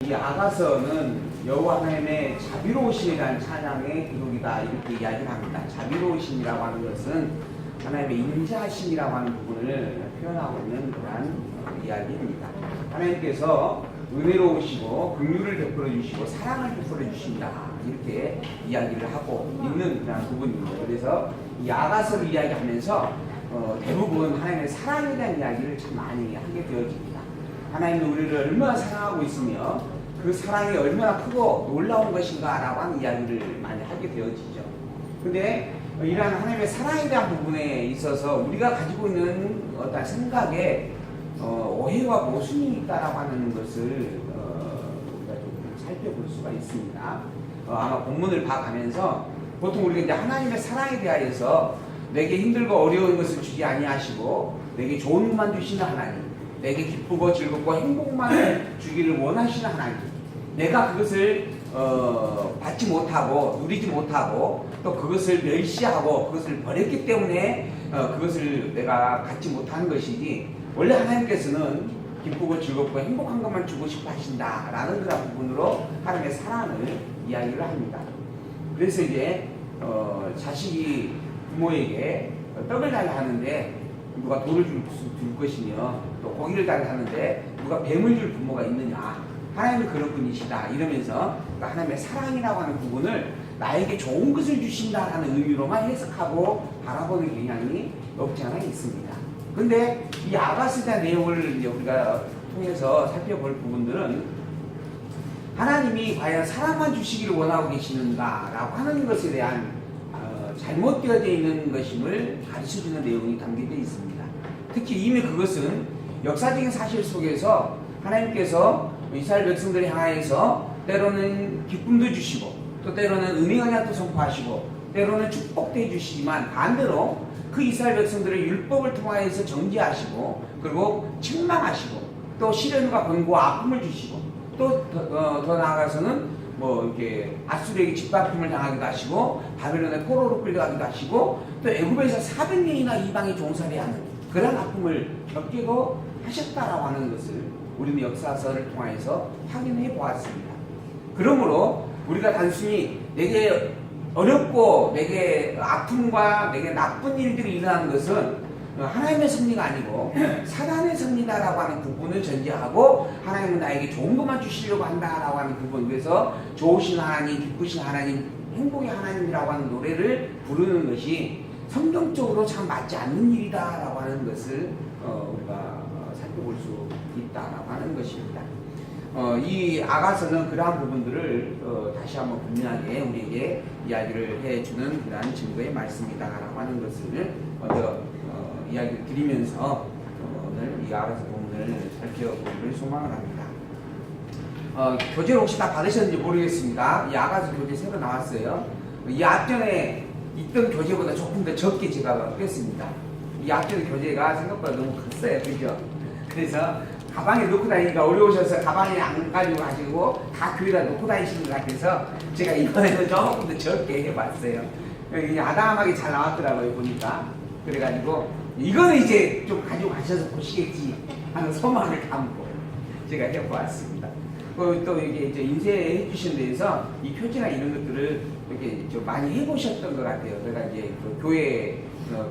이 아가서는 여호와 하나님의 자비로우심이라는 찬양의 기록이다 이렇게 이야기를 합니다. 자비로우심이라고 하는 것은 하나님의 인자하심이라고 하는 부분을 표현하고 있는 그러한 이야기입니다. 하나님께서 은혜로우시고 긍휼을 베풀어 주시고 사랑을 베풀어 주신다 이렇게 이야기를 하고 있는 그런 부분입니다. 그래서 이 아가서를 이야기하면서 대부분 하나님의 사랑에 대한 이야기를 참 많이 하게 되어집니다. 하나님은 우리를 얼마나 사랑하고 있으며 그 사랑이 얼마나 크고 놀라운 것인가 라고 하는 이야기를 많이 하게 되어지죠. 근데 이러한 하나님의 사랑에 대한 부분에 있어서 우리가 가지고 있는 어떤 생각에 오해와 모순이 있다라고 하는 것을 우리가 좀 살펴볼 수가 있습니다. 아마 본문을 봐가면서 보통 우리가 이제 하나님의 사랑에 대하여서 내게 힘들고 어려운 것을 주지 아니하시고 내게 좋은 것만 주시는 하나님, 내게 기쁘고 즐겁고 행복만 주기를 원하시는 하나님, 내가 그것을 받지 못하고 누리지 못하고 또 그것을 멸시하고 그것을 버렸기 때문에 그것을 내가 갖지 못하는 것이지, 원래 하나님께서는 기쁘고 즐겁고 행복한 것만 주고 싶어 하신다라는 그런 부분으로 하나님의 사랑을 이야기를 합니다. 그래서 이제 자식이 부모에게 떡을 달라 하는데 누가 돌을 줄 것이며 또 고기를 달라 하는데 누가 뱀을 줄 부모가 있느냐, 하나님은 그런 분이시다 이러면서 하나님의 사랑이라고 하는 부분을 나에게 좋은 것을 주신다라는 의미로만 해석하고 바라보는 경향이 없지 않아 있습니다. 근데 이 아가스에 대한 내용을 이제 우리가 통해서 살펴볼 부분들은 하나님이 과연 사랑만 주시기를 원하고 계시는가라고 하는 것에 대한 잘못되어져 있는 것임을 가르쳐주는 내용이 담겨져 있습니다. 특히 이미 그것은 역사적인 사실 속에서 하나님께서 이스라엘 백성들을 향하여서 때로는 기쁨도 주시고 또 때로는 은혜 언약도 선포하시고 때로는 축복도 해주시지만 반대로 그 이스라엘 백성들의 율법을 통하여서 정죄하시고 그리고 책망하시고 또 시련과 권고와 아픔을 주시고 또 더 나아가서는 이렇게 아수르에게 짓밟힘을 당하기도 하시고 바벨론의 포로로 끌려가기도 하시고 또 애굽에서 400년이나 이방에 종살이 하는 그런 아픔을 겪기도 하셨다라고 하는 것을 우리는 역사서를 통해서 확인해 보았습니다. 그러므로 우리가 단순히 내게 어렵고 내게 아픔과 내게 나쁜 일들이 일어나는 것은 하나님의 섭리가 아니고 사단의 섭리다라고 하는 부분을 전제하고 하나님은 나에게 좋은 것만 주시려고 한다라고 하는 부분, 그래서 좋으신 하나님, 기쁘신 하나님, 행복의 하나님이라고 하는 노래를 부르는 것이 성경적으로 참 맞지 않는 일이다라고 하는 것을 우리가 살펴볼 수 있다라고 하는 것입니다. 이 아가서는 그러한 부분들을 다시 한번 분명하게 우리에게 이야기를 해주는 그러한 증거의 말씀이다라고 하는 것을 먼저 이야기를 드리면서 오늘 이 아가서 부분을 살펴보기를 소망을 합니다. 교재를 혹시 다 받으셨는지 모르겠습니다. 이 아가서 교재 새로 나왔어요. 이 앞전에 있던 교재보다 조금 더 적게 제가 뺐습니다. 이 앞전 교재가 생각보다 너무 컸어요. 그죠? 그래서 가방에 넣고 다니기가 어려우셔서 가방에 안 가지고 가시고 다 교회에다 놓고 다니시는 것 같아서 제가 이번에는 조금 더 적게 해봤어요. 아담하게 잘 나왔더라고요, 보니까. 그래가지고 이거는 이제 좀 가지고 가셔서 보시겠지 하는 소망을 담고 제가 해보았습니다. 또 이게 이제 인쇄해 주신 데에서 이 표지나 이런 것들을 이렇게 좀 많이 해보셨던 것 같아요. 그러니까 이제 그 교회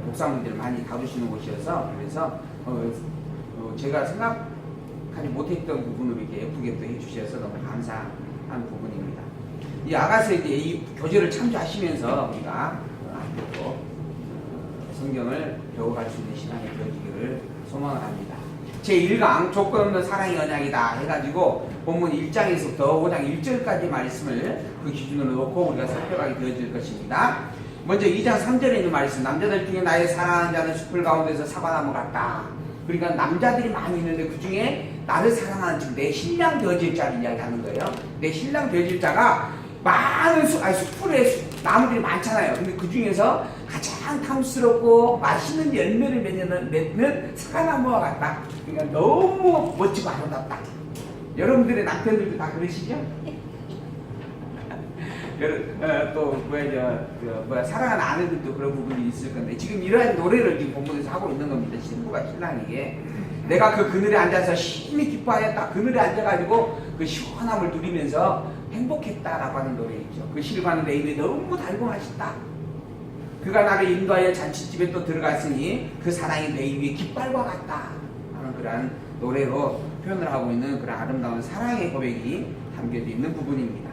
복사문들을 많이 다루시는 곳이어서 그래서 제가 생각하지 못했던 부분으로 이렇게 예쁘게 또 해주셔서 너무 감사한 부분입니다. 이 아가서에 이 교재를 참조하시면서 우리가 앞으로 성경을 배워갈 수 있는 시간이 되어지기를 소망을 합니다. 제1강 조건 없는 사랑의 언약이다 해가지고 본문 1장에서부터 5장 1절까지 말씀을 그 기준으로 놓고 우리가 살펴가게 되어질 것입니다. 먼저 2장 3절에 있는 말씀, 남자들 중에 나의 사랑하는 자는 숲을 가운데서 사과나무 같다. 그러니까 남자들이 많이 있는데 그 중에 나를 사랑하는, 즉 내 신랑 되어질 자를 이야기하는 거예요. 내 신랑 되어질 자가 많은 숲에 나무들이 많잖아요. 근데 그 중에서 가장 탐스럽고 맛있는 열매를 맺는 사과나무와 같다. 그러니까 너무 멋지고 아름답다. 여러분들의 남편들도 다 그러시죠? 사랑하는 아내들도 그런 부분이 있을 건데 지금 이러한 노래를 지금 본문에서 하고 있는 겁니다. 신부가 신랑에게 내가 그 그늘에 앉아서 심히 기뻐하였다. 그늘에 앉아가지고 그 시원함을 누리면서 행복했다라고 하는 노래이죠. 그 시르바는 내 입에 너무 달고 맛있다. 그가 나를 인도하여 잔치집에 또 들어갔으니 그 사랑이 내 입에 깃발과 같다 하는 그러한 노래로 표현을 하고 있는 그런 아름다운 사랑의 고백이 담겨져 있는 부분입니다.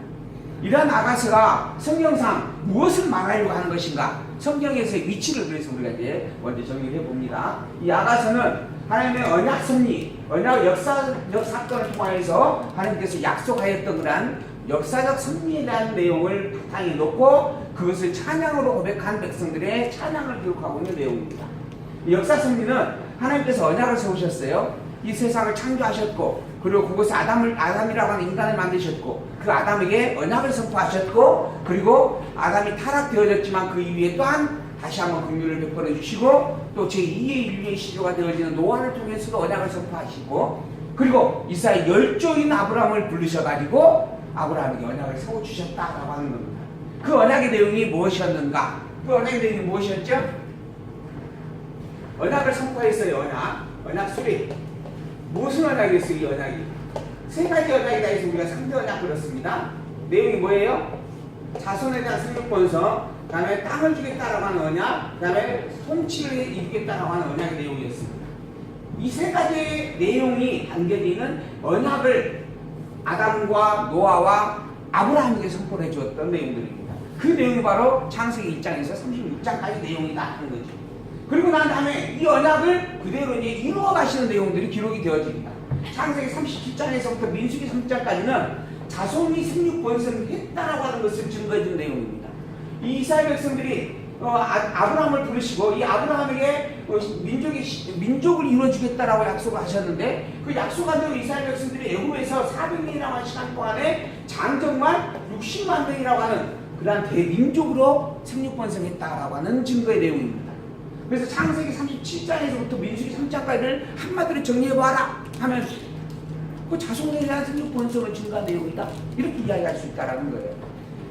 이러한 아가서가 성경상 무엇을 말하려고 하는 것인가? 성경에서의 위치를 그래서 우리가 이제 먼저 정리해 봅니다. 이 아가서는 하나님의 언약 섭리, 언약 역사적 사건을 통하여서 하나님께서 약속하였던 그러한 역사적 섭리에 대한 내용을 바탕에 놓고 그것을 찬양으로 고백한 백성들의 찬양을 기록하고 있는 내용입니다. 이 역사 섭리는 하나님께서 언약을 세우셨어요. 이 세상을 창조하셨고, 그리고 그곳에 아담이라고 하는 인간을 만드셨고, 그 아담에게 언약을 선포하셨고, 그리고 아담이 타락되어졌지만 그 이후에 또한 다시 한번 긍휼을 베풀어 주시고, 또 제2의 인류의 시조가 되어지는 노아를 통해서도 언약을 선포하시고, 그리고 이스라엘 열조인 아브라함을 부르셔가지고 아브라함에게 언약을 세워주셨다라고 하는 겁니다. 그 언약의 내용이 무엇이었는가? 그 언약의 내용이 무엇이었죠? 언약을 선포했어요. 언약 수립. 무슨 언약이었어요? 이 언약이 세 가지 언약이다 해서 우리가 3대 언약 그렇습니다. 내용이 뭐예요? 자손에 대한 생육번성, 그 다음에 땅을 주겠다라고 하는 언약, 그 다음에 통치를 이루겠다라고 하는 언약의 내용이었습니다. 이 세 가지의 내용이 담겨져 있는 언약을 아담과 노아와 아브라함에게 선포를 해주었던 내용들입니다. 그 내용이 바로 창세기 1장에서 36장까지 내용이다 하는 거죠. 그리고 난 다음에 이 언약을 그대로 이제 이루어 가시는 내용들이 기록이 되어집니다. 창세기 37장에서부터 민수기 3장까지는 자손이 생육번성을 했다라고 하는 것을 증거해준 내용입니다. 이 이스라엘 백성들이 아브라함을 부르시고 이 아브라함에게 민족을 이루어주겠다라고 약속을 하셨는데, 그 약속한 대로 이스라엘 백성들이 애굽에서 400년이라고 하는 시간 동안에 장정말 60만 명이라고 하는 그러한 대민족으로 생육번성했다라고 하는 증거의 내용입니다. 그래서 창세기 37장에서부터 민수기 3장까지를 한마디로 정리해봐라 하면 그 자손에 대한 생육번성을 증거한 내용이다, 이렇게 이야기할 수 있다는 거예요.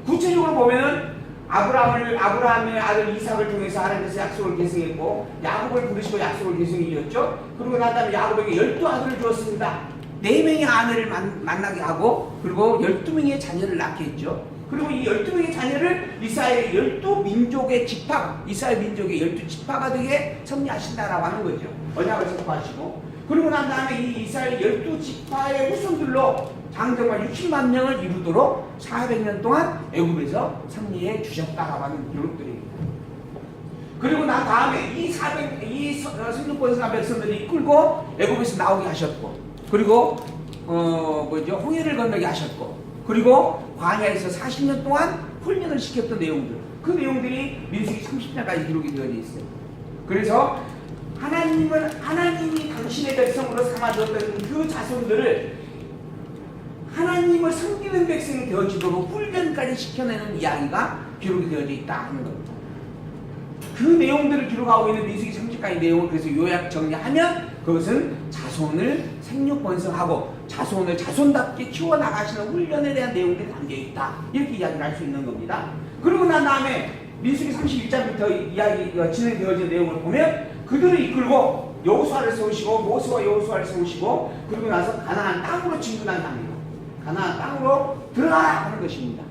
구체적으로 보면은 아브라함의 아들 이삭을 통해서 하나님께서 약속을 계승했고, 야곱을 부르시고 약속을 계승이었죠. 그리고 난 다음에 야곱에게 12아들을 주었습니다. 4명의 아내를 만나게 하고, 그리고 12명의 자녀를 낳게 했죠. 그리고 이 12명의 자녀를 이스라엘 12민족의 집합, 이스라엘 민족의 12지파가 되게 섭리하신다라고 하는 거죠. 언약을 선포하시고, 그리고 난 다음에 이 이스라엘 12지파의 후손들로 장정말 60만 명을 이루도록 400년 동안 애굽에서 섭리해 주셨다라고 하는 기록들입니다. 그리고 난 다음에 이 생육번성한 백성들이 이끌고 애굽에서 나오게 하셨고, 그리고 홍해를 건너게 하셨고, 그리고 광야에서 40년 동안 훈련을 시켰던 내용들, 그 내용들이 민수기 30장까지 기록이 되어져 있어요. 그래서 하나님이 당신의 백성으로 삼아주었던 그 자손들을 하나님을 섬기는 백성이 되어지도록 훈련까지 시켜내는 이야기가 기록이 되어져 있다 하는 겁니다. 그 내용들을 기록하고 있는 민수기 30장의 내용을 그래서 요약 정리하면, 그것은 자손을 생육번성하고 자손을 자손답게 키워나가시는 훈련에 대한 내용들이 담겨있다, 이렇게 이야기를 할 수 있는 겁니다. 그리고 난 다음에 민수기 31장부터 이야기가 진행되어진 내용을 보면, 그들을 이끌고 여호수아를 세우시고, 모세와 여호수아를 세우시고, 그리고 나서 가나안 땅으로 진군하게 합니다. 가나안 땅으로 들어가라 하는 것입니다.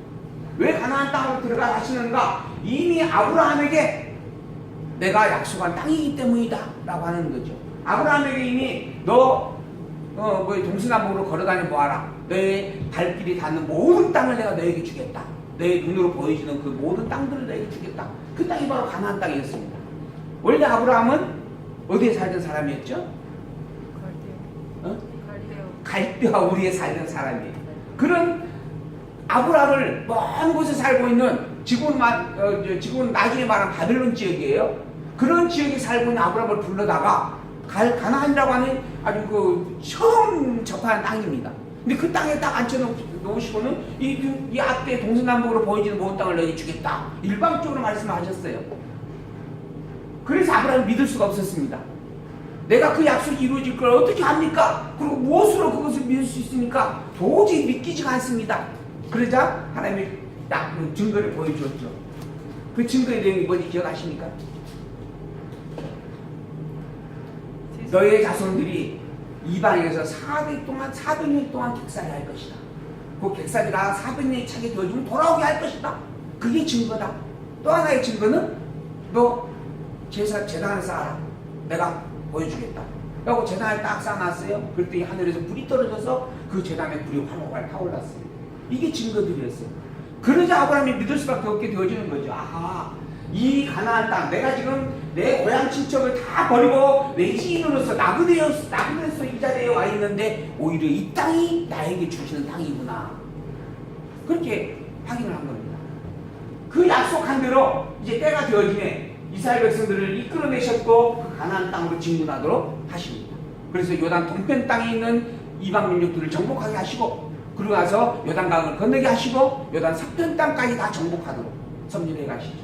왜 가나안 땅으로 들어가라 하시는가? 이미 아브라함에게 내가 약속한 땅이기 때문이다 라고 하는 거죠. 아브라함에게 이미 동서남북으로 걸어다니 보아라. 너의 발길이 닿는 모든 땅을 내가 너에게 주겠다. 너의 눈으로 보여지는 그 모든 땅들을 너에게 주겠다. 그 땅이 바로 가나안 땅이었습니다. 원래 아브라함은 어디에 살던 사람이었죠? 갈대아 우리에 살던 사람이에요. 그런 아브라함을 먼 곳에 살고 있는 지금은 나중에 말하는 바벨론 지역이에요. 그런 지역에 살고 있는 아브라함을 불러다가 가나안이라고 하는 아주 처음 접하는 땅입니다. 근데 그 땅에 딱 앉혀놓으시고는 이 앞에 동서남북으로 보여지는 모든 땅을 너에게 주겠다, 일방적으로 말씀하셨어요. 그래서 아브라함이 믿을 수가 없었습니다. 내가 그 약속이 이루어질 걸 어떻게 합니까? 그리고 무엇으로 그것을 믿을 수 있습니까? 도저히 믿기지가 않습니다. 그러자 하나님이 딱 그 증거를 보여주었죠. 그 증거의 내용이 뭔지 기억하십니까? 너의 자손들이 이방에서 400년 동안 객살이 할 것이다. 그 객살이가 400년이 차게 되어지면 돌아오게 할 것이다. 그게 증거다. 또 하나의 증거는 너 재단을 쌓아라. 내가 보여주겠다. 그리고 재단을 딱 쌓아놨어요. 그랬더니 하늘에서 불이 떨어져서 그 재단에 불이 활활 타올랐어요. 이게 증거들이었어요. 그러자 아브라함이 믿을 수밖에 없게 되어지는 거죠. 아하, 이 가나안 땅, 내가 지금 내 고향 친척을 다 버리고 외지인으로서 나그네로서 이 자리에 와 있는데 오히려 이 땅이 나에게 주시는 땅이구나. 그렇게 확인을 한 겁니다. 그 약속한 대로 이제 때가 되어지네. 이스라엘 백성들을 이끌어내셨고 그 가나안 땅으로 진군하도록 하십니다. 그래서 요단 동편 땅에 있는 이방 민족들을 정복하게 하시고, 그러고 나서 요단강을 건너게 하시고 요단 서편 땅까지 다 정복하도록 섭리해 가시죠.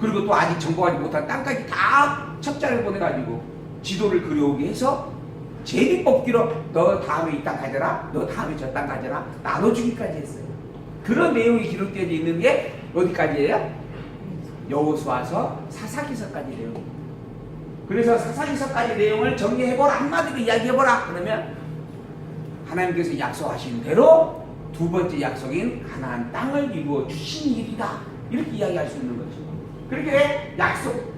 그리고 또 아직 정복하지 못한 땅까지 다 첩자를 보내가지고 지도를 그려오게 해서 제비 뽑기로 너 다음에 이 땅 가져라, 너 다음에 저 땅 가져라 나눠주기까지 했어요. 그런 내용이 기록되어 있는 게 어디까지예요? 여호수아서 사사기서까지 내용입니다. 그래서 사사기서까지 내용을 정리해보라, 한마디로 이야기해보라 그러면 하나님께서 약속하신 대로 두 번째 약속인 가나안 땅을 이루어 주신 일이다, 이렇게 이야기할 수 있는 거죠. 그렇게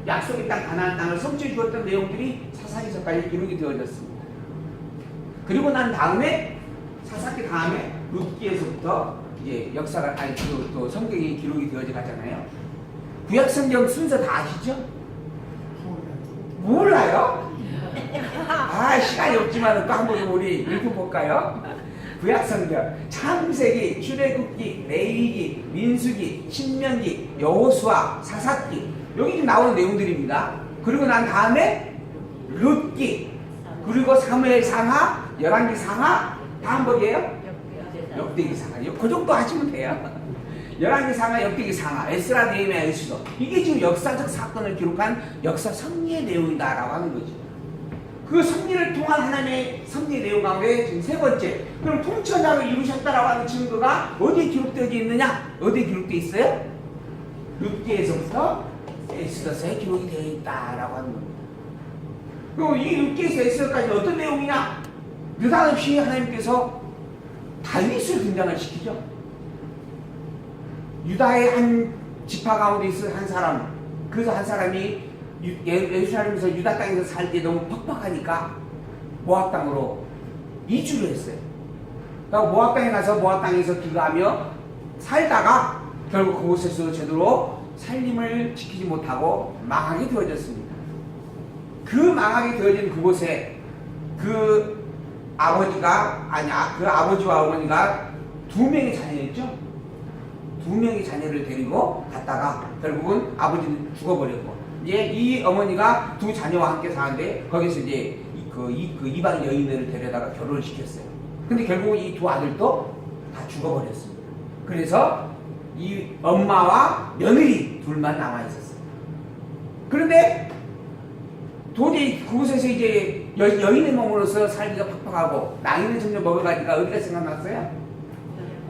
약속의 땅 가나안 땅을 성취해 주었던 내용들이 사사기서까지 기록이 되어졌습니다. 그리고 난 다음에 사사기 다음에 룻기에서부터 이제 역사가 또 성경이 기록이 되어져 가잖아요. 구약 성경 순서 다 아시죠? 몰라요? 시간이 없지만 또 한번 우리 읽어볼까요? 구약 성경 창세기, 출애굽기, 레위기, 민수기, 신명기, 여호수아, 사사기, 여기 지금 나오는 내용들입니다. 그리고 난 다음에 룻기, 그리고 사무엘 상하, 열왕기 상하, 다음 뭐예요? 역대기 상하. 그 정도 하시면 돼요. 열왕기 상하, 역대기 상하, 에스라, 느헤미야, 에스더, 이게 지금 역사적 사건을 기록한 역사 섭리의 내용이다라고 하는 거죠. 그 섭리를 통한 하나님의 섭리의 내용 가운데 지금 세 번째, 그럼 통치원장을 이루셨다라고 하는 증거가 어디에 기록되어 있느냐? 어디에 기록되어 있어요? 룻기에서부터 에스더서에 기록이 되어 있다라고 하는 겁니다. 그리고 이 룻기에서 에스더까지 어떤 내용이냐? 느닷없이 하나님께서 다윗을 등장을 시키죠. 유다의 한 지파 가운데 있을 한 사람, 그래서 한 사람이 예루살렘에서 유다 땅에서 살 때 너무 퍽퍽하니까 모압 땅으로 이주를 했어요. 그러니까 모압 땅에 가서 모압 땅에서 기거하며 살다가 결국 그곳에서 제대로 살림을 지키지 못하고 망하게 되어졌습니다. 그 망하게 되어진 그곳에 그 아버지와 어머니가 두 명의 자녀였죠. 두 명의 자녀를 데리고 갔다가 결국은 아버지는 죽어버렸고, 이제 이 어머니가 두 자녀와 함께 사는데 거기서 이제 그 이방 여인을 데려다가 결혼을 시켰어요. 근데 결국 이 두 아들도 다 죽어버렸습니다. 그래서 이 엄마와 며느리 둘만 남아 있었어요. 그런데 도저히 그곳에서 이제 여인의 몸으로서 살기가 팍팍하고 나이는 점점 먹어가니까 어디가 생각났어요?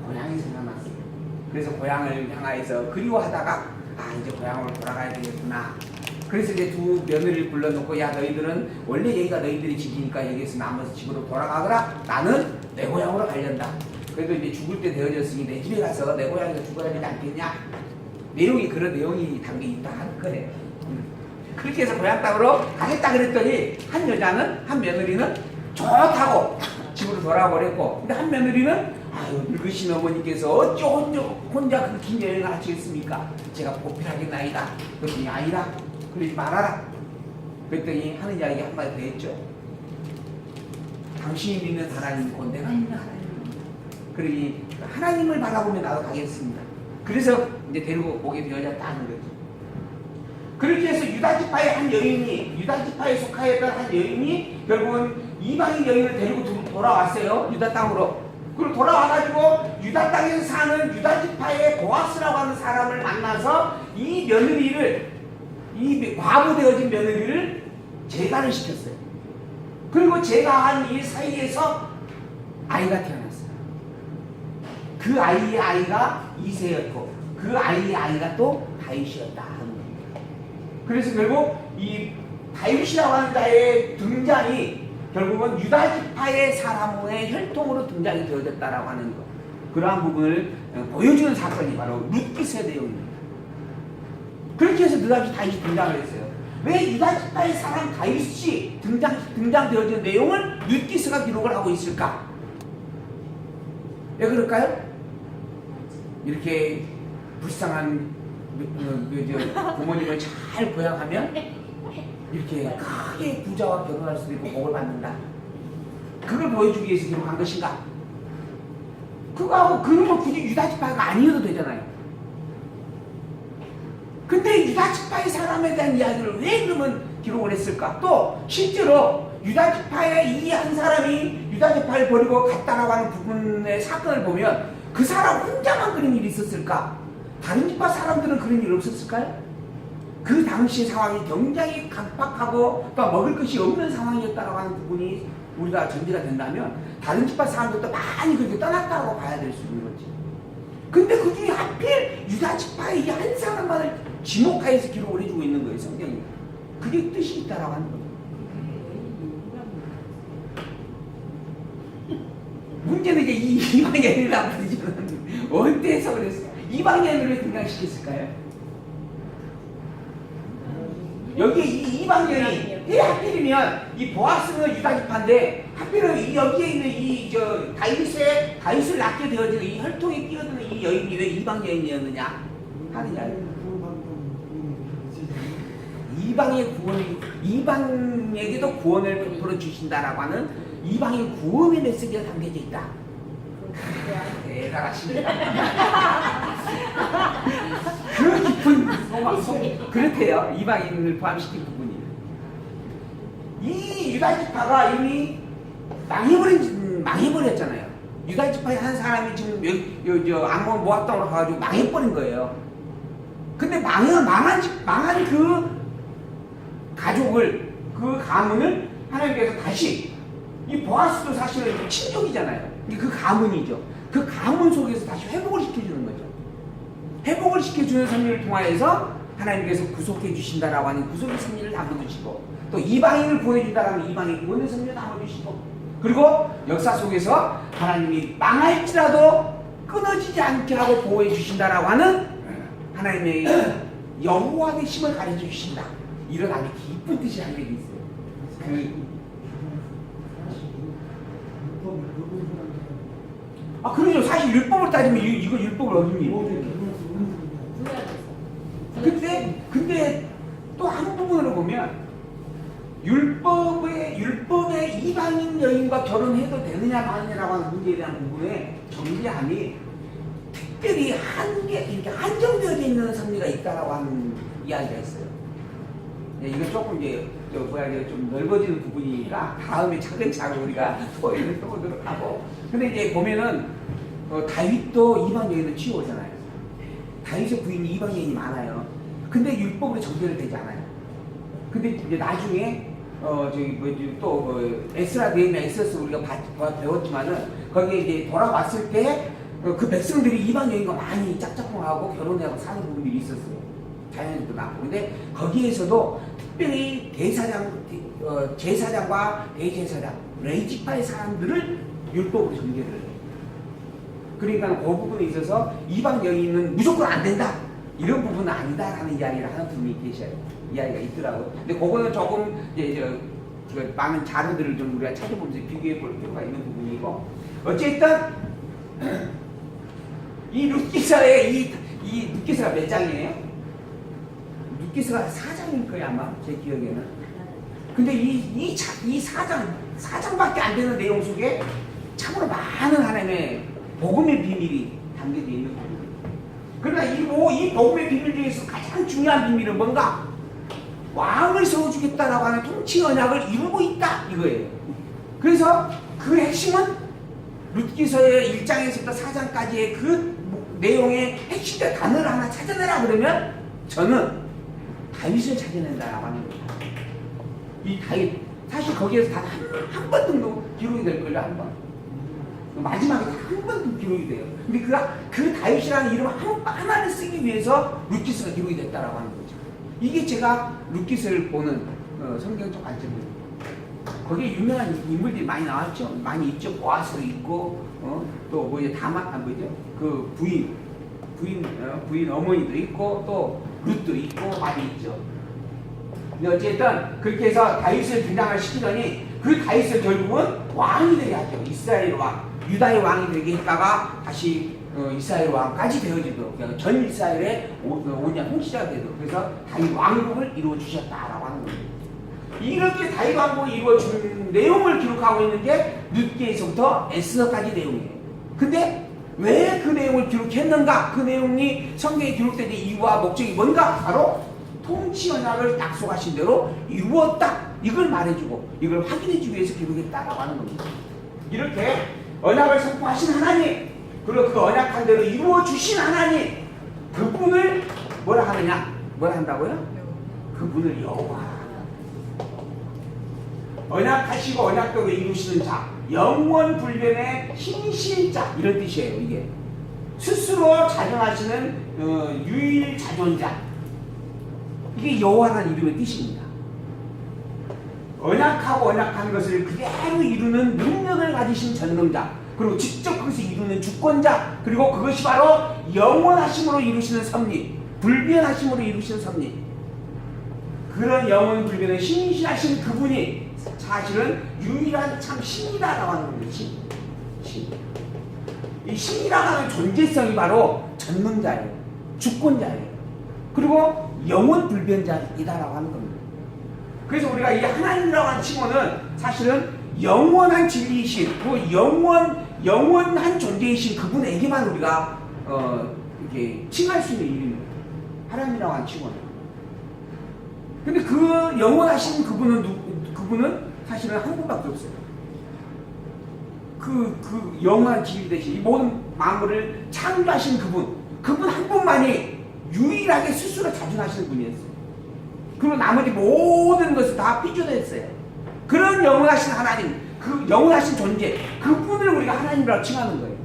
고향이 생각났어요. 그래서 고향을 향하여서 그리워하다가 이제 고향으로 돌아가야 되겠구나. 그래서 이제 두 며느리를 불러놓고, 야, 너희들은 원래 여기가 너희들이 집이니까 여기서 남아서 집으로 돌아가거라. 나는 내 고향으로 가련다. 그래도 이제 죽을 때 되어졌으니 내 집에 가서 내 고향에서 죽어야 되지 않겠냐. 그런 내용이 담겨 있다 할 거예요. 그렇게 해서 고향 땅으로 가겠다 그랬더니 한 며느리는 좋다고 집으로 돌아와 버렸고, 근데 한 며느리는 늙으신 어머니께서 어쩌 혼자 그 긴 여행을 하시겠습니까? 제가 보필하겠나이다. 그랬더니 아니라, 그러지 말아라. 그랬더니 하는 이야기 한마디 더 했죠. 당신이 믿는 하나님이고 내가 믿는 하나님입니다. 그러니 하나님을 바라보며 나도 가겠습니다. 그래서 이제 데리고 오게 되어졌다는 거죠. 그렇게 해서 유다 지파에 속하였던 한 여인이 결국은 이방인 여인을 데리고 돌아왔어요. 유다 땅으로. 그리고 돌아와가지고 유다 땅에서 사는 유다 지파의 보아스라고 하는 사람을 만나서 이 과부 되어진 며느리를 제가를 시켰어요. 그리고 제가한 이 사이에서 아이가 태어났어요. 그 아이의 아이가 이새였고 그 아이의 아이가 또 다윗이었다 하는 겁니다. 그래서 결국 이 다윗이라고 하는 자의 등장이 결국은 유다 지파의 사람의 혈통으로 등장이 되어졌다라고 하는 것. 그러한 부분을 보여주는 사건이 바로 룻기스의 내용입니다. 그렇게 해서 느닷없이 다윗이 등장을 했어요. 왜 유다 지파의 사람 다윗이 등장되어진 내용을 룻기스가 기록을 하고 있을까? 왜 그럴까요? 이렇게 불쌍한 부모님을 잘 보양하면 이렇게 크게 부자와 결혼할 수도 있고 복을 받는다. 그걸 보여주기 위해서 기록한 것인가? 그거하고 그런 거 굳이 유다 지파가 아니어도 되잖아요. 근데 유다 지파의 사람에 대한 이야기를 왜 그러면 기록을 했을까? 또 실제로 유다 지파의 이 한 사람이 유다 지파를 버리고 갔다라고 하는 부분의 사건을 보면 그 사람 혼자만 그런 일이 있었을까? 다른 지파 사람들은 그런 일 없었을까요? 그 당시 상황이 굉장히 각박하고 또 먹을 것이 없는 상황이었다라고 하는 부분이 우리가 전제가 된다면 다른 지파 사람들도 많이 그렇게 떠났다고 봐야 될 수 있는 거지. 근데 그 중에 하필 유다 지파의 이 한 사람만을 지목하여서 기록을 해주고 있는 거예요, 성경이. 그게 뜻이 있다라고 하는 거예요. 문제는 이제 이방의 애들이라고 부르지는 언제 해석을 했어요? 이방의 애들을 등장시켰을까요? 여기에 이 이방인이 하필이면 이 보아스는 유다 지파인데 하필은 여기에 있는 다윗을 낳게 되어진 이 혈통에 끼어드는 이 여인이 왜 이방 여인이었느냐 하는 이야기입니다. 이방에게도 구원을 베풀어 주신다라고 하는 이방의 구원의 메시지가 담겨져 있다. 대단하십니다. 그 깊은 그렇대요. 이방인을 포함시킨 부분이. 이 유다 지파가 이미 망해버렸잖아요. 유다 지파의 한 사람이 지금 암몬 모압 땅으로 가가지고 망해버린 거예요. 근데 망한 그 가족을, 그 가문을 하나님께서 다시, 이 보아스도 사실은 친족이잖아요. 그 가문이죠. 그 가문 속에서 다시 회복을 시켜주는 거죠. 회복을 시켜주는 섭리를 통하여서 하나님께서 구속해 주신다라고 하는 구속의 섭리를 담아주시고, 또 이방인을 보내준다라는 이방인 구원의 섭리를 담아주시고, 그리고 역사 속에서 하나님이 망할지라도 끊어지지 않게 하고 보호해 주신다라고 하는 하나님의 여호와 되심을 가르쳐 주신다. 이런 아주 깊은 뜻이 담겨 있어요. 그러죠. 사실 율법을 따지면 이거 율법을 어긴 일이에요. 근데 또 한 부분으로 보면 율법의 이방인 여인과 결혼해도 되느냐 마느냐라고 하는 문제에 대한 부분에 정리함이 특별히 한정되어져 있는 섭리가 있다라고 하는 이야기가 있어요. 이건 조금 좀 넓어지는 부분이니까 다음에 차근차근 우리가 토요일에 또 보도록 하고. 근데 이제 보면은 다윗도 이방 여인을 취해오잖아요. 다윗의 부인이 이방 여인이 많아요. 근데 율법으로 정결되지 않아요. 근데 이제 나중에 에스라 네헤미야 에스라서 우리가 배웠지만은 거기에 이제 돌아왔을 때 그 백성들이 이방 여인과 많이 짝짝꿍하고 결혼하고 사는 부분들이 있었어요. 자연스도 낳고. 근데 거기에서도 특별히 제사장과 대제사장, 레위지파의 사람들을 율법으로 정죄를 해요. 그러니까 그 부분에 있어서 이방 여인은 무조건 안 된다. 이런 부분은 아니다라는 이야기를 하는 분이 계셔요. 이야기가 있더라고요. 근데 그거는 조금 많은 자료들을 좀 우리가 찾아보면서 비교해 볼 필요가 있는 부분이고, 어쨌든 이 룻기서의 이 룻기서가 몇 장이에요? 룻기서가 4장일 거예요, 아마 제 기억에는. 근데 이 4장밖에 안 되는 내용 속에 참으로 많은 하나님의 복음의 비밀이 담겨져 있는 부분이에요. 그러나 이 복음의 비밀 중에서 가장 중요한 비밀은 뭔가? 왕을 세워주겠다라고 하는 통치 언약을 이루고 있다 이거예요. 그래서 그 핵심은 룻기서의 1장에서부터 4장까지의 그 내용의 핵심적 단어를 하나 찾아내라 그러면 저는 다윗을 찾아낸다라고 하는 거예요. 이 다윗, 사실 거기에서 단 한 번 정도 기록이 될 거예요. 한 번. 마지막에 한 번 기록이 돼요. 근데 그 다윗이라는 이름 하나를 쓰기 위해서 룻기서가 기록이 됐다라고 하는 거죠. 이게 제가 룻기서를 보는 성경적 관점입니다. 거기에 유명한 인물들이 많이 나왔죠. 많이 있죠. 보아스도 있고, 또 뭐지 뭐죠? 그 부인 어머니도 있고, 또 룻도 있고 많이 있죠. 근데 어쨌든 그렇게 해서 다윗을 등장을 시키더니 그 다윗을 결국은 왕이 되게 하죠. 이스라엘 왕, 유다의 왕이 되게 했다가 다시 이스라엘 왕까지 되어지도록 전 이스라엘의 5년 통치자가 되도록 그래서 다윗 왕국을 이루어 주셨다라고 하는 겁니다. 이렇게 다윗 왕국을 이루어 주는 내용을 기록하고 있는 게 룻기에서부터 에스더까지 내용이에요. 근데 왜 그 내용을 기록했는가? 그 내용이 성경에 기록된 이유와 목적이 뭔가? 바로 통치 언약을 약속하신 대로 이루었다. 이걸 말해주고 이걸 확인해주기 위해서 기록했다라고 하는 겁니다. 이렇게 언약을 선포하신 하나님, 그리고 그 언약한 대로 이루어 주신 하나님, 그분을 뭐라 하느냐? 뭐라 한다고요? 그분을 여호와. 언약하시고 언약대로 이루시는 자, 영원 불변의 신실 자, 이런 뜻이에요. 이게 스스로 자정하시는 유일 자존자, 이게 여호와라는 이름의 뜻입니다. 언약하고 언약한 것을 그대로 이루는 능력을 가지신 전능자, 그리고 직접 그것을 이루는 주권자, 그리고 그것이 바로 영원하심으로 이루시는 섭리, 불변하심으로 이루시는 섭리. 그런 영원 불변의 신실하신 그분이 사실은 유일한 참 신이라고 하는 것이 신. 이 신이라고 하는 존재성이 바로 전능자예요. 주권자예요. 그리고 영원 불변자이다라고 하는 겁니다. 그래서 우리가 이 하나님이라고 하는 칭호는 사실은 영원한 진리이신, 그 영원한 존재이신 그분에게만 우리가 이렇게 칭할 수 있는 이름입니다. 하나님이라고 하는 칭호는. 근데 그 영원하신 그분은 사실은 한 분밖에 없어요. 그 영원한 진리 대신 이 모든 만물을 창조하신 그분 한 분만이 유일하게 스스로 자존하시는 분이었어요. 그리고 나머지 모든 것을 다 삐져냈어요. 그런 영원하신 하나님, 그 영원하신 존재, 그분을 우리가 하나님이라고 칭하는 거예요.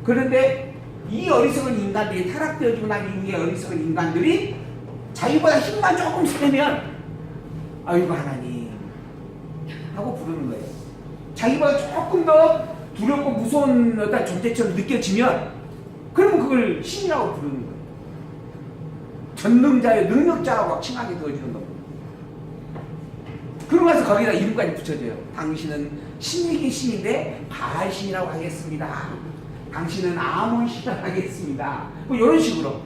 그런데 이 어리석은 인간들이 타락되어지고 난 이후에 어리석은 인간들이 자기보다 힘만 조금 세면 아이고 하나님 하고 부르는 거예요. 자기보다 조금 더 두렵고 무서운 어떤 존재처럼 느껴지면 그러면 그걸 신이라고 부르는 거예요. 전능자의 능력자라고 칭하게 되어지는 겁니다. 그러고 나서 거기다 이름까지 붙여줘요. 당신은 신이긴 신인데 바알신이라고 하겠습니다. 당신은 아몬신이라고 하겠습니다. 뭐 이런 식으로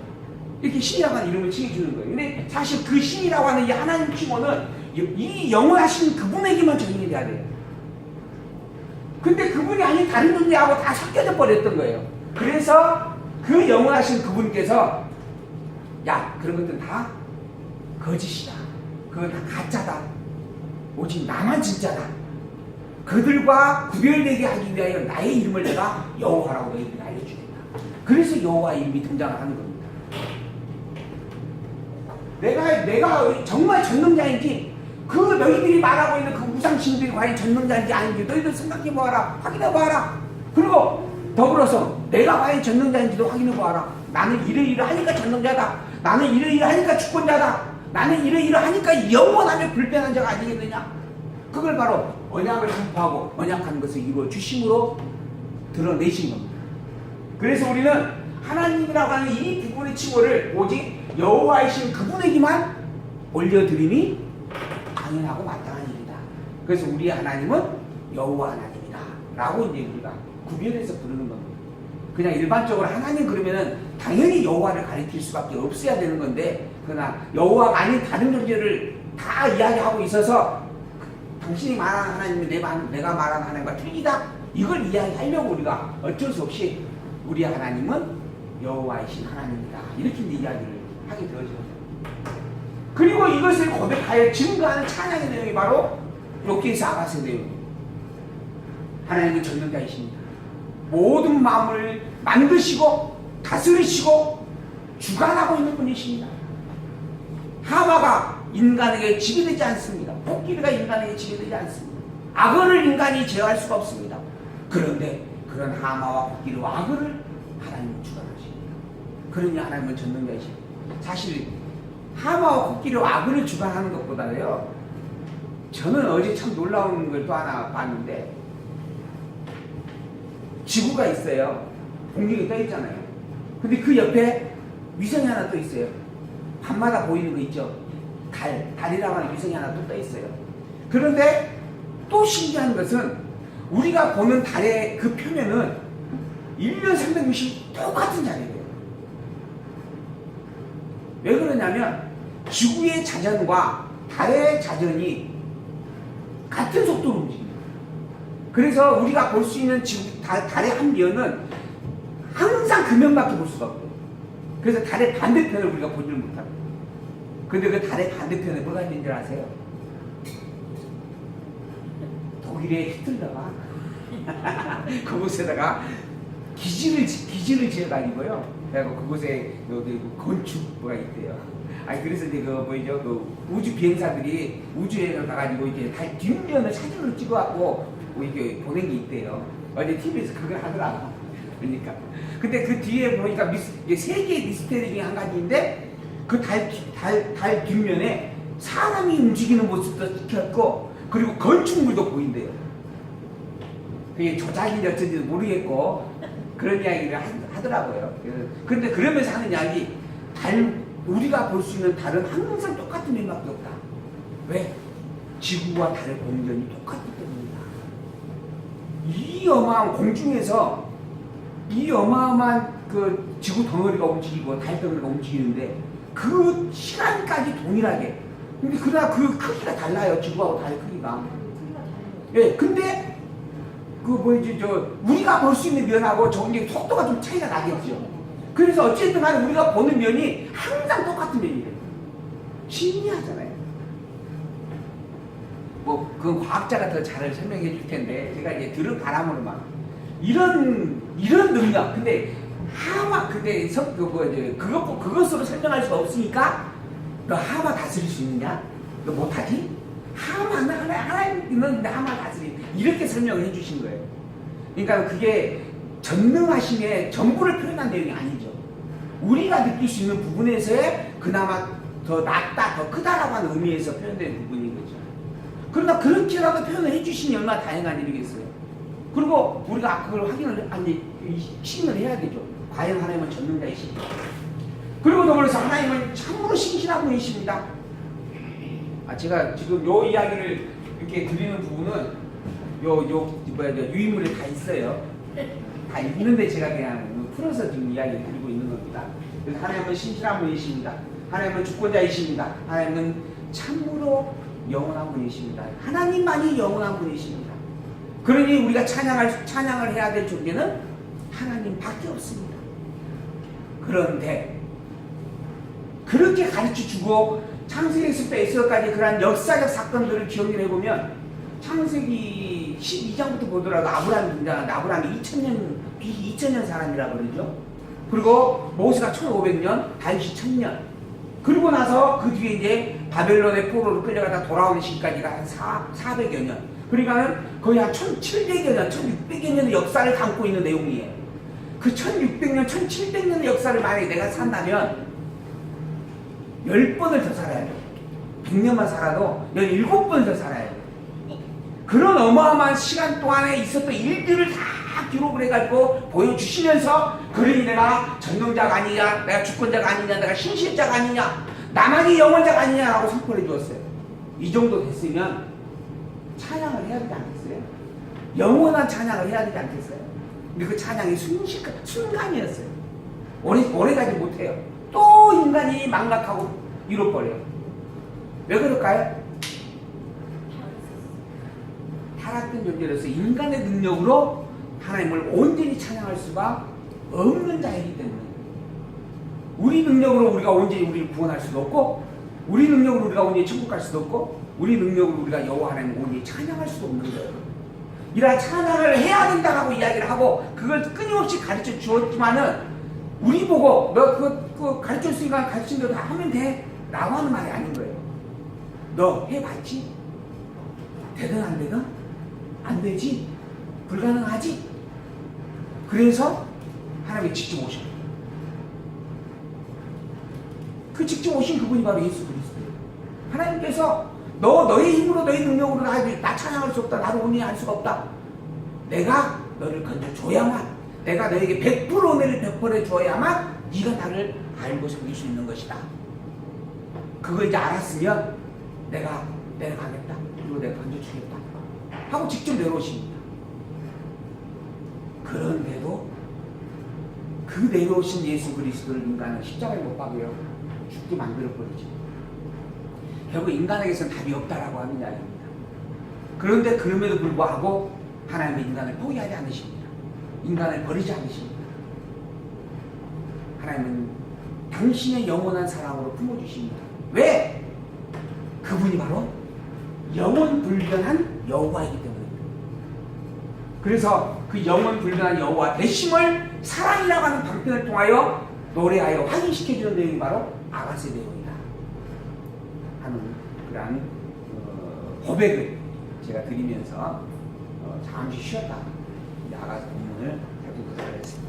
이렇게 신이라고 하는 이름을 칭해주는 거예요. 근데 사실 그 신이라고 하는 이 하나님 칭호는 이 영원하신 그분에게만 적용이 돼야 돼요. 근데 그분이 아닌 다른 존재하고 다 섞여져 버렸던 거예요. 그래서 그 영원하신 그분께서 야, 그런 것들은 다 거짓이다. 그건 다 가짜다. 오직 나만 진짜다. 그들과 구별되게 하기 위하여 나의 이름을 내가 여호와라고 너희들에게 알려주겠다. 그래서 여호와 이름이 등장을 하는 겁니다. 내가 정말 전능자인지, 그 너희들이 말하고 있는 그 우상신들이 과연 전능자인지 아닌지 너희들 생각해보아라. 확인해보아라. 그리고 더불어서 내가 과연 전능자인지도 확인해보아라. 나는 이러이러하니까 전능자다. 나는 이러이러하니까 주권자다. 나는 이러이러하니까 영원하며 불변한 자가 아니겠느냐. 그걸 바로 언약을 선포하고 언약하는 것을 이루어 주심으로 드러내신 겁니다. 그래서 우리는 하나님이라고 하는 이 부분의 칭호를 오직 여호와이신 그분에게만 올려드림이 당연하고 마땅한 일이다. 그래서 우리의 하나님은 여호와 하나님이다 라고 이제 우리가 구별해서 부르는 겁니다. 그냥 일반적으로 하나님 그러면은 당연히 여호와를 가리킬 수밖에 없어야 되는 건데, 그러나 여호와가 아닌 다른 존재를 다 이야기하고 있어서 당신이 말하는 하나님이 내가 말하는 하나님과 틀리다, 이걸 이야기하려고 우리가 어쩔 수 없이 우리 하나님은 여호와이신 하나님이다 이렇게 이야기를 하게 되어져요. 그리고 이것을 고백하여 증거하는 찬양의 내용이 바로 욥기에서 아가스의 내용입니다. 하나님은 전능자이십니다. 모든 마음을 만드시고 다스리시고 주관하고 있는 분이십니다. 하와가 인간에게 지배되지 않습니다. 코끼리가 인간에게 지배되지 않습니다. 악어를 인간이 제어할 수가 없습니다. 그런데 그런 하마와 코끼리와 악어를 하나님은 주관하십니다. 그러니 하나님은 전능자이십니다. 사실 하마와 코끼리와 악어를 주관하는 것보다요, 저는 어제 참 놀라운 걸 또 하나 봤는데, 지구가 있어요. 공중에 떠 있잖아요. 근데 그 옆에 위성이 하나 떠 있어요. 밤마다 보이는 거 있죠? 달이라고 하는 위성이 하나 또 떠 있어요. 그런데 또 신기한 것은 우리가 보는 달의 그 표면은 1년 360 똑같은 자리예요. 왜 그러냐면 지구의 자전과 달의 자전이 같은 속도로 움직여요. 그래서 우리가 볼 수 있는 달의 한 면은 항상 그 면밖에 볼 수가 없어요. 그래서 달의 반대편을 우리가 보지를 못합니다. 근데 그 달의 반대편에 뭐가 있는 줄 아세요? 독일의 히틀러가 그곳에다가 기지를 지어가지고요. 그리고 그곳에 여기 건축부가 있대요. 아니 그래서 이제 그 뭐죠, 그 우주 비행사들이 우주여행을 가가지고 이렇게 달 뒷면을 사진으로 찍어갖고 이렇게 보낸 게 있대요. 어제 TV에서 그걸 하더라고. 그러니까. 근데 그 뒤에 보니까 세계의 미스테리 중에 한 가지인데, 그 달 뒷면에 사람이 움직이는 모습도 찍혔고, 그리고 건축물도 보인대요. 그게 조작인지 어쩐지 모르겠고, 그런 이야기를 하더라고요. 그런데 그러면서 하는 이야기, 우리가 볼 수 있는 달은 항상 똑같은 면밖에 없다. 왜? 지구와 달의 공전이 똑같기 때문이다. 이 어마어마한 공중에서 이 어마어마한 그 지구 덩어리가 움직이고 달 덩어리가 움직이는데 그 시간까지 동일하게. 근데 그러나 그 크기가 달라요. 지구하고 달 크기가. 예, 근데 그 뭐지, 우리가 볼 수 있는 면하고 저기 속도가 좀 차이가 나겠죠. 그래서 어쨌든 간에 우리가 보는 면이 항상 똑같은 면이래요. 신기하잖아요. 뭐 그건 과학자가 더 잘 설명해 줄 텐데, 제가 이제 들은 바람으로만 이런 능력. 근데 그것으로 설명할 수가 없으니까, 너 하마 다스릴 수 있느냐? 너 못하지? 하나님 있는데 하마 다스리, 이렇게 설명을 해주신 거예요. 그러니까 그게 전능하심의 전부를 표현한 내용이 아니죠. 우리가 느낄 수 있는 부분에서의 그나마 더 낫다, 더 크다라고 하는 의미에서 표현된 부분인 거죠. 그러나 그렇게라도 표현을 해주시니 얼마나 다행한 일이겠어요. 그리고 우리가 그걸 확인을 해야 되죠. 과연 하나님은 전능자이십니까? 그리고 더불어서 하나님은 참으로 신실한 분이십니다. 제가 지금 요 이야기를 이렇게 드리는 부분은 유인물에 다 있어요. 다 있는데 제가 그냥 풀어서 지금 이야기를 드리고 있는 겁니다. 그래서 하나님은 신실한 분이십니다. 하나님은 주권자이십니다. 하나님은 참으로 영원한 분이십니다. 하나님만이 영원한 분이십니다. 그러니 우리가 찬양을 해야 될 존재는 하나님밖에 없습니다. 그런데 그렇게 가르쳐주고 창세기에서부터 에스더까지 그러한 역사적 사건들을 기억을 해보면, 창세기 12장부터 보더라도 아브라함이 2000년 사람이라 그러죠. 그리고 모세가 1500년, 다윗이 1000년. 그리고 나서 그 뒤에 이제 바벨론의 포로로 끌려가다 돌아오는 시기까지가 한 400여 년. 그러니까 거의 한 1700여 년, 1600여 년의 역사를 담고 있는 내용이에요. 그 1600년, 1700년의 역사를 만약에 내가 산다면 10번을 더 살아야 돼요. 100년만 살아도 17번을 더 살아야 돼요. 그런 어마어마한 시간 동안에 있었던 일들을 다 기록을 해가지고 보여주시면서, 그러니 내가 전능자가 아니냐, 내가 주권자가 아니냐, 내가 신실자가 아니냐, 나만이 영원자가 아니냐라고 선포해 주었어요. 이 정도 됐으면 찬양을 해야 되지 않겠어요? 영원한 찬양을 해야 되지 않겠어요? 근데 그 찬양이 순간이었어요. 오래가지 못해요. 또 인간이 망각하고 잃어버려요. 왜 그럴까요? 타락된 존재로서 인간의 능력으로 하나님을 온전히 찬양할 수가 없는 자이기 때문에, 우리 능력으로 우리가 온전히 우리를 구원할 수도 없고, 우리 능력으로 우리가 온전히 천국 갈 수도 없고, 우리 능력으로 우리가 여호와 하나님을 온전히 찬양할 수도 없는 거예요. 이러한 찬양을 해야 된다고 이야기를 하고 그걸 끊임없이 가르쳐 주었지만은, 우리 보고 너 그거 가르쳤으니까 가르친 대로 다 하면 돼 라고 하는 말이 아닌 거예요. 너 해봤지? 되든 안 되든? 안 되지? 불가능하지? 그래서 하나님이 직접 오신 거예요. 그 직접 오신 그분이 바로 예수 그리스도예요. 하나님께서 너의 힘으로 너의 능력으로 나 찬양할 수 없다. 나를 온전히 할 수가 없다. 내가 너를 건져줘야만, 내가 너에게 100% 은혜를 베풀어 줘야만 네가 나를 알고 섬길 수 있는 것이다. 그걸 이제 알았으면 내가 내려가겠다. 그리고 내가 건져주겠다 하고 직접 내려오십니다. 그런데도 그 내려오신 예수 그리스도를 인간은 십자가에 못 박아요. 죽게 만들어버리죠. 결국 인간에게서는 답이 없다라고 하는 이야기입니다. 그런데 그럼에도 불구하고 하나님은 인간을 포기하지 않으십니다. 인간을 버리지 않으십니다. 하나님은 당신의 영원한 사랑으로 품어주십니다. 왜? 그분이 바로 영원불변한 여호와이기 때문입니다. 그래서 그 영원불변한 여호와 되심을 사랑이라고 하는 방편을 통하여 노래하여 확인시켜주는 내용이 바로 아가세 내용이다 하는 그러한 고백을 제가 드리면서 잠시 쉬었다 아가세 본문을 살펴보도록 하겠습니다.